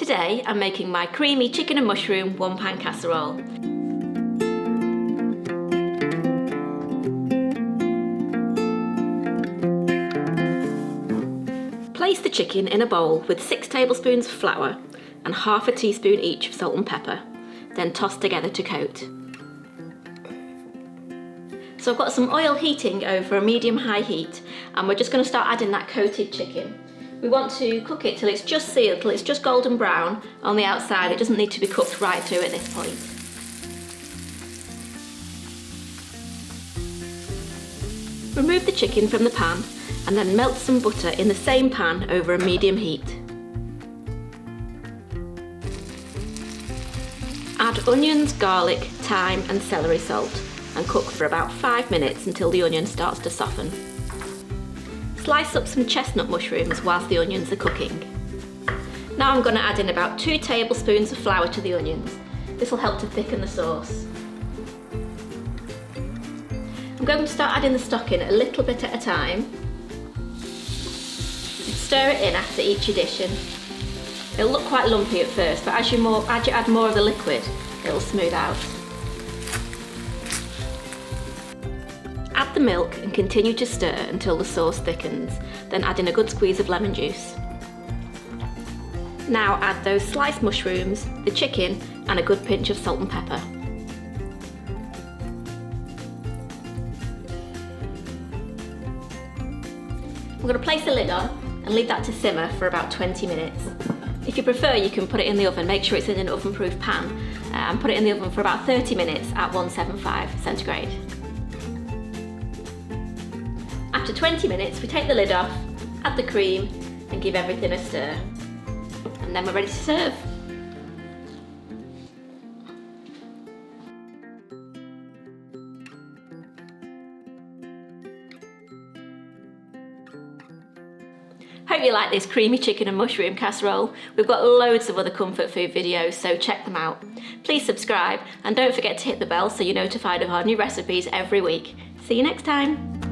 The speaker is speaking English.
Today I'm making my creamy chicken and mushroom one-pan casserole. Place the chicken in a bowl with 6 tablespoons of flour and half a teaspoon each of salt and pepper, then toss together to coat. So I've got some oil heating over a medium-high heat, and we're just going to start adding that coated chicken. We want to cook it till it's just sealed, till it's just golden brown on the outside. It doesn't need to be cooked right through at this point. Remove the chicken from the pan and then melt some butter in the same pan over a medium heat. Add onions, garlic, thyme and celery salt and cook for about 5 minutes until the onion starts to soften. Slice up some chestnut mushrooms whilst the onions are cooking. Now I'm going to add in about 2 tablespoons of flour to the onions. This will help to thicken the sauce. I'm going to start adding the stock in a little bit at a time. Stir it in after each addition. It'll look quite lumpy at first, but as you add more of the liquid, it'll smooth out. Add the milk and continue to stir until the sauce thickens, then add in a good squeeze of lemon juice. Now add those sliced mushrooms, the chicken and a good pinch of salt and pepper. We're going to place the lid on and leave that to simmer for about 20 minutes. If you prefer, you can put it in the oven, make sure it's in an oven-proof pan, and put it in the oven for about 30 minutes at 175 centigrade. After 20 minutes, we take the lid off, add the cream and give everything a stir. And then we're ready to serve. Hope you like this creamy chicken and mushroom casserole. We've got loads of other comfort food videos, so check them out. Please subscribe and don't forget to hit the bell so you're notified of our new recipes every week. See you next time.